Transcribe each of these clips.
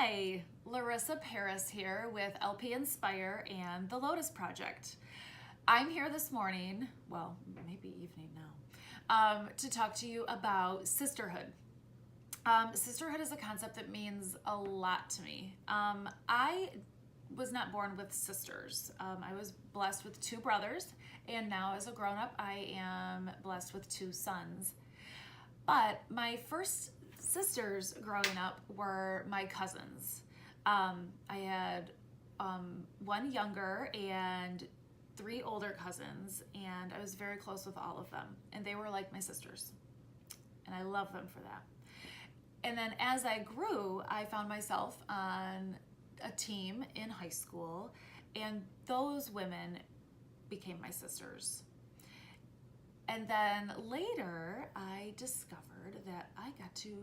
Hi, LaRissa Paris here with LP Inspire and the Lotus Project. I'm here this morning, well, maybe evening now, to talk to you about sisterhood. Sisterhood is a concept that means a lot to me. I was not born with sisters. I was blessed with two brothers, and now as a grown-up, I am blessed with two sons. But my first sisters growing up were my cousins. I had one younger and three older cousins, and I was very close with all of them, and they were like my sisters, and I love them for that. And then as I grew, I found myself on a team in high school, and those women became my sisters. And then later, I discovered that I got to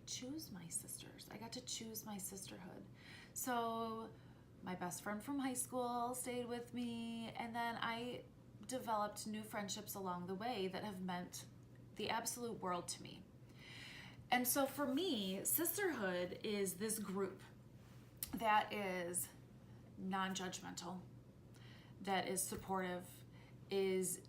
choose my sisters. I got to choose my sisterhood. So my best friend from high school stayed with me, and then I developed new friendships along the way that have meant the absolute world to me. And so for me, sisterhood is this group that is non-judgmental, that is supportive, is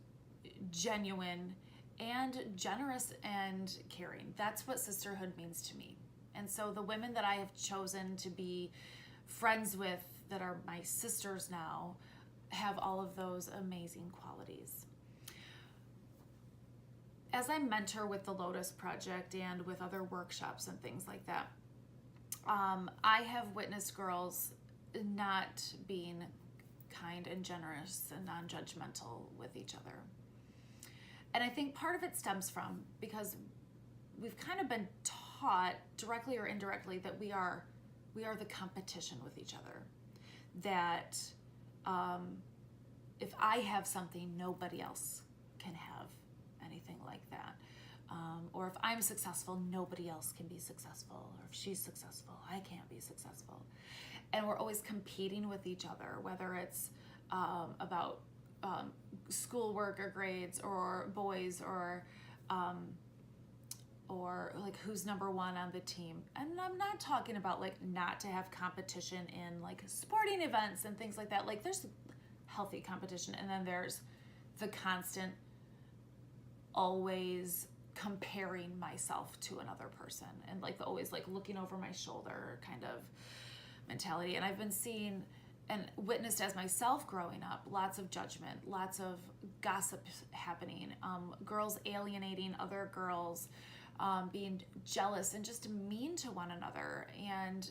genuine, and generous and caring. That's what sisterhood means to me. And so the women that I have chosen to be friends with that are my sisters now have all of those amazing qualities. As I mentor with the Lotus Project and with other workshops and things like that, I have witnessed girls not being kind and generous and non-judgmental with each other. And I think part of it stems from because we've kind of been taught directly or indirectly that we are the competition with each other. That if I have something, nobody else can have anything like that. Or if I'm successful, nobody else can be successful. Or if she's successful, I can't be successful. And we're always competing with each other, whether it's about schoolwork or grades or boys or like who's number one on the team. And I'm not talking about like not to have competition in like sporting events and things like that. Like there's healthy competition, and then there's the constant always comparing myself to another person and like the always like looking over my shoulder kind of mentality. And I've been seeing and witnessed as myself growing up, lots of judgment, lots of gossip happening, girls alienating other girls, being jealous and just mean to one another. And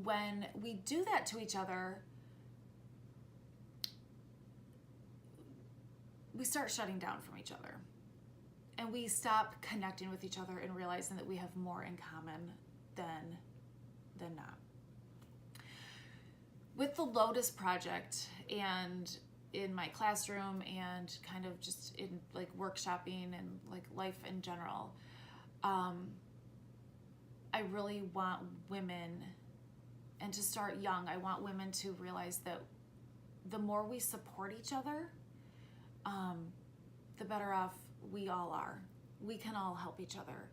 when we do that to each other, we start shutting down from each other. And we stop connecting with each other and realizing that we have more in common than not. With the Lotus Project and in my classroom and kind of just in like workshopping and like life in general, I really want women, and to start young, I want women to realize that the more we support each other, the better off we all are. We can all help each other.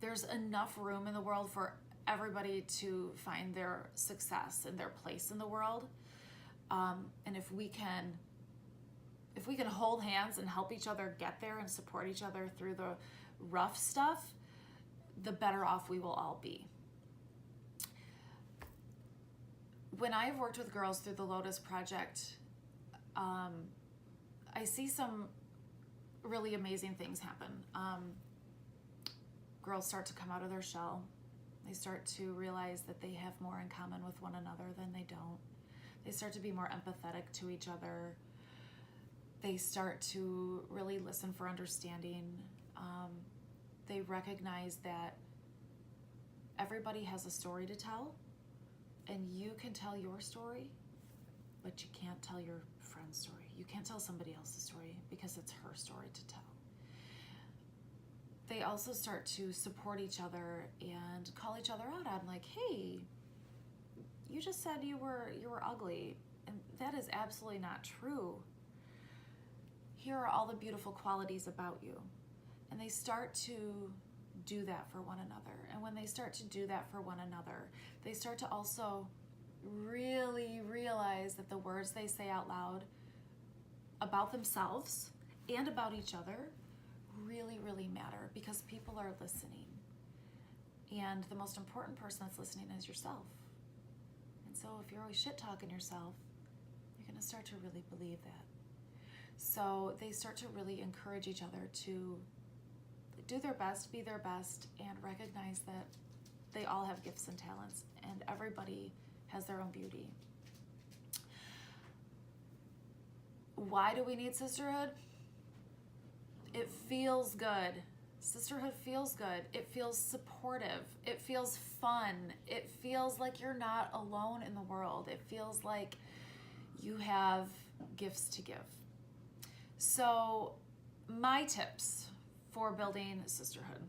There's enough room in the world for everybody to find their success and their place in the world. And if we can hold hands and help each other get there and support each other through the rough stuff, the better off we will all be. When I've worked with girls through the Lotus Project, I see some really amazing things happen. Girls start to come out of their shell. They start to realize that they have more in common with one another than they don't. They start to be more empathetic to each other. They start to really listen for understanding. They recognize that everybody has a story to tell, and you can tell your story, but you can't tell your friend's story. You can't tell somebody else's story because it's her story to tell. They also start to support each other and call each other out on like, hey, you just said you were ugly, and that is absolutely not true. Here are all the beautiful qualities about you. And they start to do that for one another. And when they start to do that for one another, they start to also really realize that the words they say out loud about themselves and about each other really matter, because people are listening. And the most important person that's listening is yourself. And so if you're always shit-talking yourself, you're going to start to really believe that. So they start to really encourage each other to do their best, be their best, and recognize that they all have gifts and talents, and everybody has their own beauty. Why do we need sisterhood? It feels good. Sisterhood feels good. It feels supportive. It feels fun. It feels like you're not alone in the world. It feels like you have gifts to give. So my tips for building sisterhood: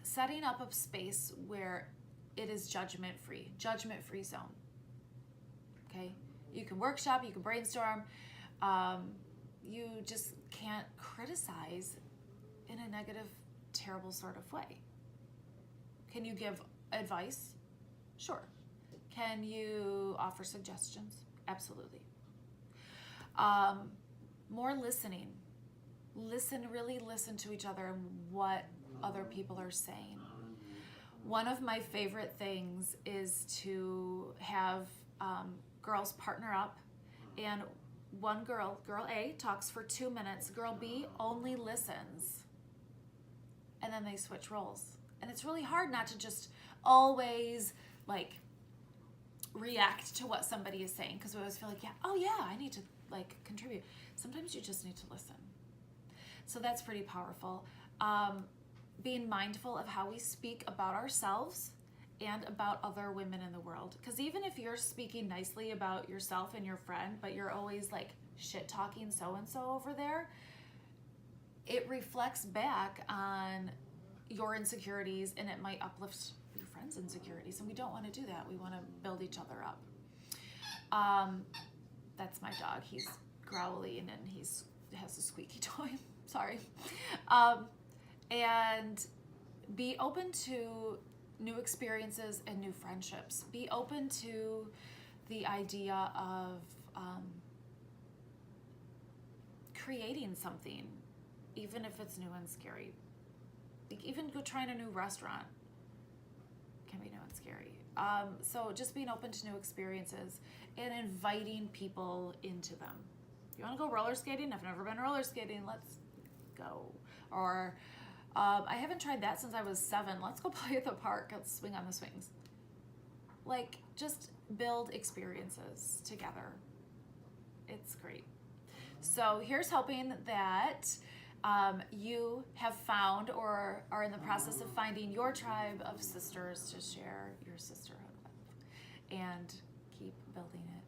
setting up a space where it is judgment-free zone. Okay? You can workshop, you can brainstorm. You just can't criticize in a negative, terrible sort of way. Can you give advice? Sure. Can you offer suggestions? Absolutely. More listening. Really listen to each other and what other people are saying. One of my favorite things is to have girls partner up, and one girl A, talks for 2 minutes, girl B only listens, and then they switch roles. And it's really hard not to just always like react to what somebody is saying, because we always feel like, I need to like contribute. Sometimes you just need to listen. So that's pretty powerful. Being mindful of how we speak about ourselves and about other women in the world. Because even if you're speaking nicely about yourself and your friend, but you're always like shit-talking so-and-so over there, it reflects back on your insecurities, and it might uplift your friend's insecurities. And we don't want to do that. We want to build each other up. That's my dog. He's growling and he has a squeaky toy. Sorry. And be open to new experiences and new friendships. Be open to the idea of creating something, even if it's new and scary. Like even go trying a new restaurant can be new and scary. So just being open to new experiences and inviting people into them. You want to go roller skating? I've never been roller skating. Let's go. Or I haven't tried that since I was 7. Let's go play at the park. Let's swing on the swings. Like, just build experiences together. It's great. So here's hoping that you have found or are in the process of finding your tribe of sisters to share your sisterhood with, and keep building it.